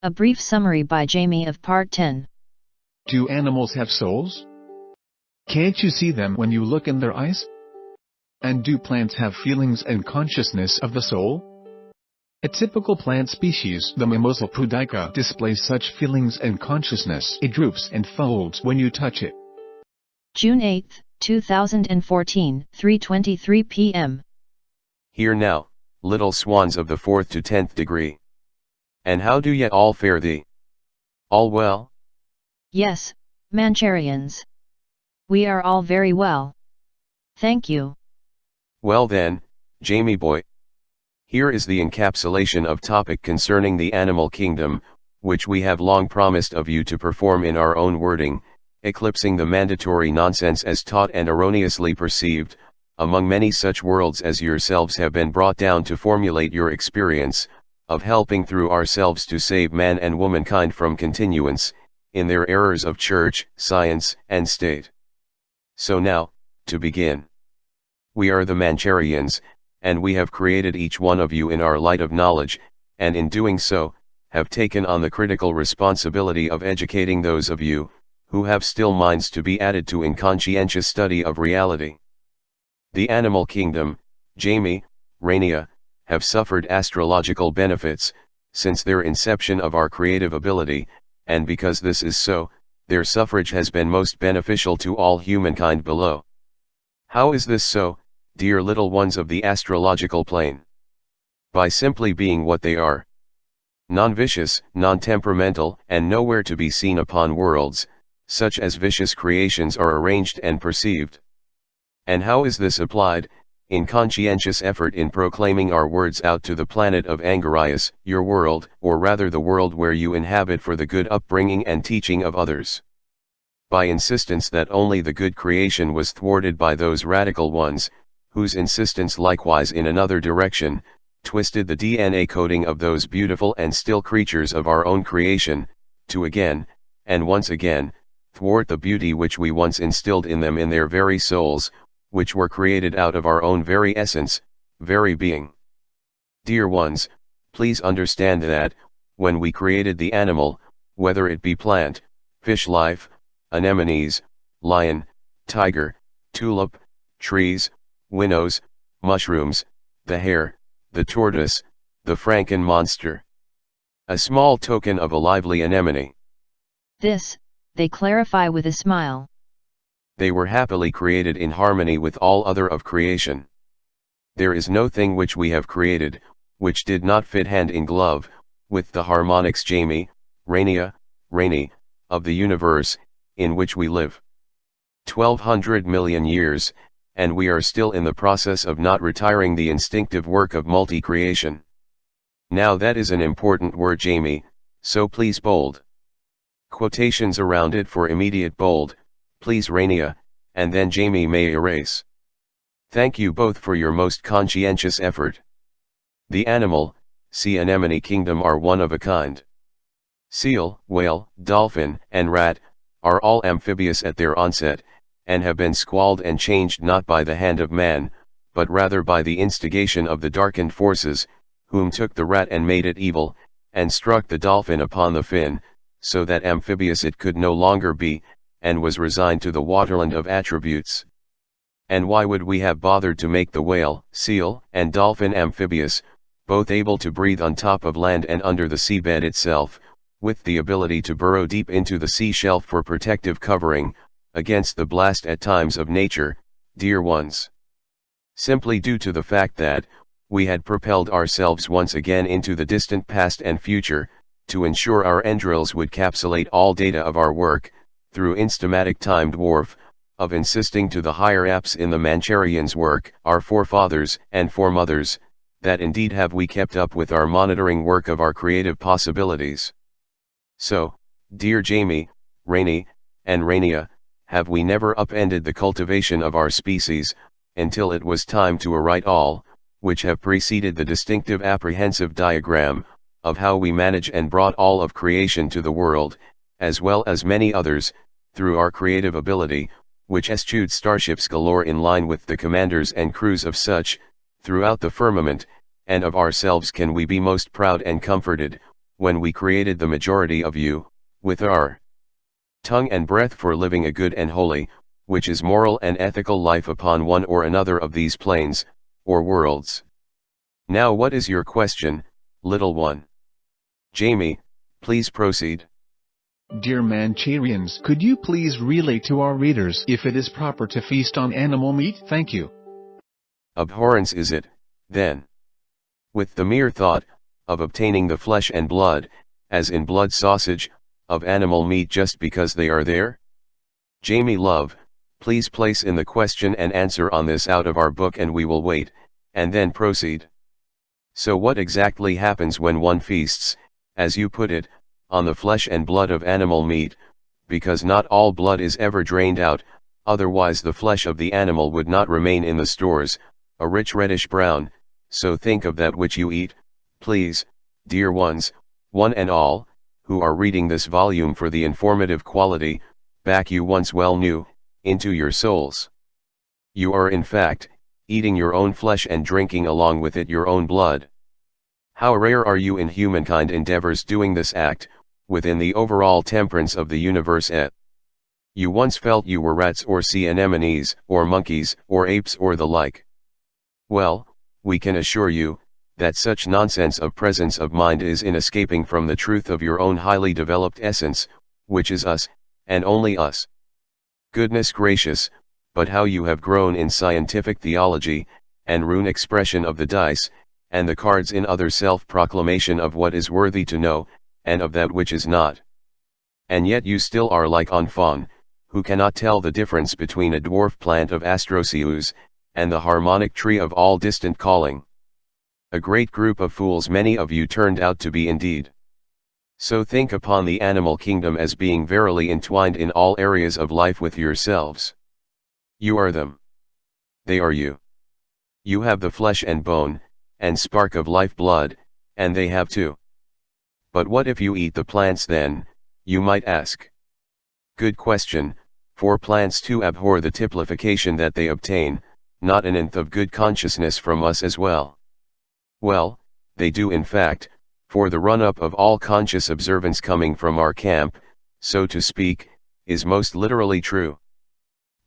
A brief summary by Jamie of Part 10. Do animals have souls? Can't you see them when you look in their eyes? And do plants have feelings and consciousness of the soul? A typical plant species, the Mimosa pudica, displays such feelings and consciousness. It droops and folds when you touch it. June 8, 2014, 3:23 p.m. Hear now, little swans of the 4th to 10th degree. And how do ye all fare thee? All well? Yes, Mancharians. We are all very well. Thank you. Well then, Jamie boy. Here is the encapsulation of topic concerning the animal kingdom, which we have long promised of you to perform in our own wording, eclipsing the mandatory nonsense as taught and erroneously perceived, among many such worlds as yourselves have been brought down to formulate your experience, of helping through ourselves to save man and womankind from continuance, in their errors of church, science, and state. So now, to begin. We are the Mancharians, and we have created each one of you in our light of knowledge, and in doing so, have taken on the critical responsibility of educating those of you, who have still minds to be added to in conscientious study of reality. The animal kingdom, Jamie, Rainia, have suffered astrological benefits, since their inception of our creative ability, and because this is so, their suffrage has been most beneficial to all humankind below. How is this so, dear little ones of the astrological plane? By simply being what they are. Non-vicious, non-temperamental, and nowhere to be seen upon worlds, such as vicious creations are arranged and perceived. And how is this applied? In conscientious effort in proclaiming our words out to the planet of Angarias, your world, or rather the world where you inhabit for the good upbringing and teaching of others. By insistence that only the good creation was thwarted by those radical ones, whose insistence likewise in another direction, twisted the DNA coding of those beautiful and still creatures of our own creation, to again, and once again, thwart the beauty which we once instilled in them in their very souls, which were created out of our own very essence, very being. Dear ones, please understand that, when we created the animal, whether it be plant, fish life, anemones, lion, tiger, tulip, trees, winnows, mushrooms, the hare, the tortoise, the Franken monster. A small token of a lively anemone. This, they clarify with a smile. They were happily created in harmony with all other of creation. There is no thing which we have created, which did not fit hand in glove, with the harmonics Jamie, Rainia, Rainy, of the universe, in which we live. 1200 million years, and we are still in the process of not retiring the instinctive work of multi-creation. Now that is an important word Jamie, so please bold. Quotations around it for immediate bold, please Rainia, and then Jamie may erase. Thank you both for your most conscientious effort. The animal, sea anemone kingdom are one of a kind. Seal, whale, dolphin, and rat, are all amphibious at their onset, and have been squalled and changed not by the hand of man, but rather by the instigation of the darkened forces, whom took the rat and made it evil, and struck the dolphin upon the fin, so that amphibious it could no longer be, and was resigned to the waterland of attributes. And why would we have bothered to make the whale, seal, and dolphin amphibious, both able to breathe on top of land and under the seabed itself, with the ability to burrow deep into the sea shelf for protective covering, against the blast at times of nature, dear ones? Simply due to the fact that, we had propelled ourselves once again into the distant past and future, to ensure our entrails would capsulate all data of our work, through instamatic time dwarf, of insisting to the higher apps in the Mancharians' work, our forefathers and foremothers, that indeed have we kept up with our monitoring work of our creative possibilities. So, dear Jamie, Rainy, and Rainia, have we never upended the cultivation of our species, until it was time to awrite all, which have preceded the distinctive apprehensive diagram, of how we manage and brought all of creation to the world, as well as many others, through our creative ability, which eschewed starships galore in line with the commanders and crews of such, throughout the firmament, and of ourselves can we be most proud and comforted, when we created the majority of you, with our tongue and breath for living a good and holy, which is moral and ethical life upon one or another of these planes, or worlds. Now what is your question, little one? Jamie, please proceed. Dear Mancharians, could you please relay to our readers if it is proper to feast on animal meat? Thank you. Abhorrence is it, then. With the mere thought of obtaining the flesh and blood, as in blood sausage, of animal meat just because they are there? Jamie love, please place in the question and answer on this out of our book and we will wait, and then proceed. So what exactly happens when one feasts, as you put it, on the flesh and blood of animal meat, because not all blood is ever drained out, otherwise the flesh of the animal would not remain in the stores, a rich reddish brown, so think of that which you eat, please, dear ones, one and all, who are reading this volume for the informative quality, back you once well knew, into your souls. You are in fact, eating your own flesh and drinking along with it your own blood. How rare are you in humankind endeavors doing this act, within the overall temperance of the universe et. You once felt you were rats or sea anemones, or monkeys, or apes or the like. Well, we can assure you, that such nonsense of presence of mind is in escaping from the truth of your own highly developed essence, which is us, and only us. Goodness gracious, but how you have grown in scientific theology, and rune expression of the dice, and the cards in other self-proclamation of what is worthy to know, and of that which is not. And yet you still are like enfants, who cannot tell the difference between a dwarf plant of Astroseus, and the harmonic tree of all distant calling. A great group of fools many of you turned out to be indeed. So think upon the animal kingdom as being verily entwined in all areas of life with yourselves. You are them. They are you. You have the flesh and bone, and spark of life blood, and they have too. But what if you eat the plants then, you might ask? Good question, for plants too abhor the typification that they obtain, not an nth of good consciousness from us as well. Well, they do in fact, for the run-up of all conscious observance coming from our camp, so to speak, is most literally true.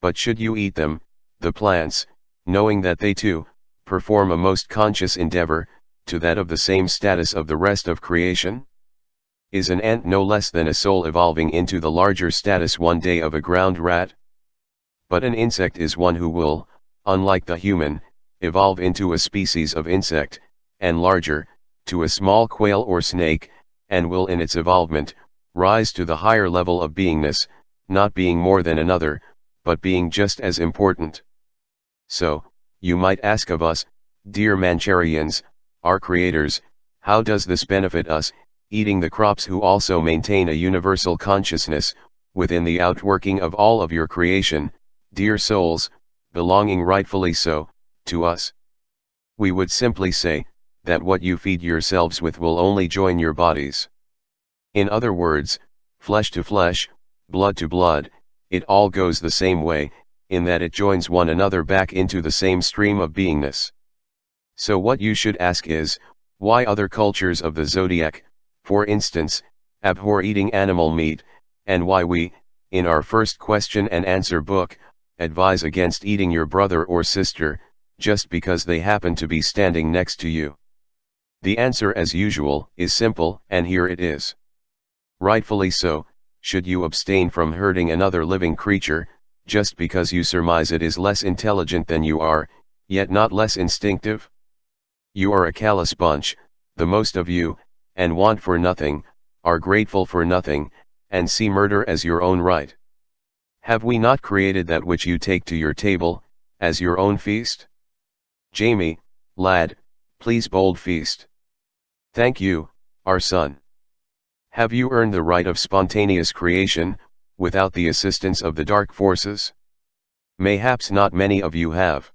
But should you eat them, the plants, knowing that they too, perform a most conscious endeavor, to that of the same status of the rest of creation? Is an ant no less than a soul evolving into the larger status one day of a ground rat? But an insect is one who will, unlike the human, evolve into a species of insect, and larger, to a small quail or snake, and will in its evolvement, rise to the higher level of beingness, not being more than another, but being just as important. So, you might ask of us, dear Mancharians, our creators, how does this benefit us, eating the crops who also maintain a universal consciousness, within the outworking of all of your creation, dear souls, belonging rightfully so, to us? We would simply say, that what you feed yourselves with will only join your bodies. In other words, flesh to flesh, blood to blood, it all goes the same way, in that it joins one another back into the same stream of beingness. So what you should ask is, why other cultures of the zodiac, for instance, abhor eating animal meat, and why we, in our first question and answer book, advise against eating your brother or sister, just because they happen to be standing next to you. The answer as usual is simple, and here it is. Rightfully so, should you abstain from hurting another living creature, just because you surmise it is less intelligent than you are, yet not less instinctive? You are a callous bunch, the most of you, and want for nothing, are grateful for nothing, and see murder as your own right. Have we not created that which you take to your table, as your own feast? Jamie, lad, please bold feast. Thank you, our son. Have you earned the right of spontaneous creation, without the assistance of the dark forces? Mayhaps not many of you have.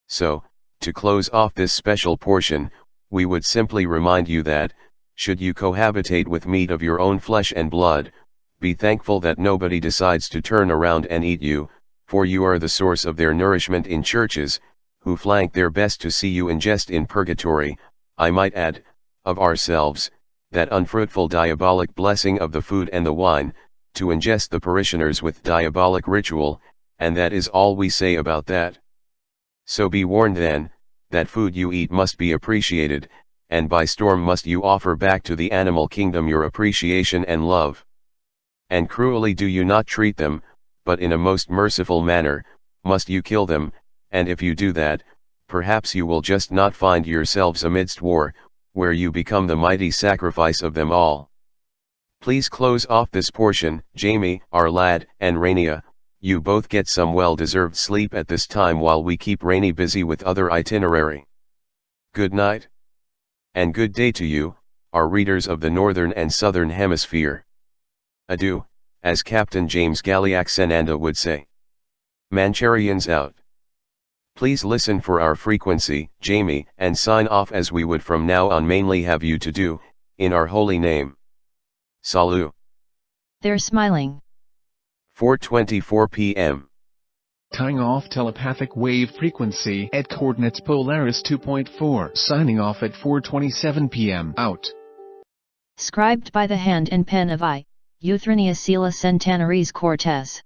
So, to close off this special portion, we would simply remind you that, should you cohabitate with meat of your own flesh and blood, be thankful that nobody decides to turn around and eat you, for you are the source of their nourishment in churches, who flank their best to see you ingest in purgatory, I might add, of ourselves, that unfruitful diabolic blessing of the food and the wine, to ingest the parishioners with diabolic ritual, and that is all we say about that. So be warned then, that food you eat must be appreciated, and by storm must you offer back to the animal kingdom your appreciation and love. And cruelly do you not treat them, but in a most merciful manner, must you kill them, and if you do that, perhaps you will just not find yourselves amidst war, where you become the mighty sacrifice of them all. Please close off this portion, Jamie, our lad, and Rainia, you both get some well-deserved sleep at this time while we keep Rainy busy with other itinerary. Good night. And good day to you, our readers of the Northern and Southern Hemisphere. Adieu, as Captain James Galiaxenanda would say. Mancharians out. Please listen for our frequency, Jamie, and sign off as we would from now on mainly have you to do, in our holy name. Salut. They're smiling. 4:24 p.m. Tying off telepathic wave frequency at coordinates Polaris 2.4. Signing off at 4:27 p.m. Out. Scribed by the hand and pen of Euthrania Sela Sentana-Ries Cortez.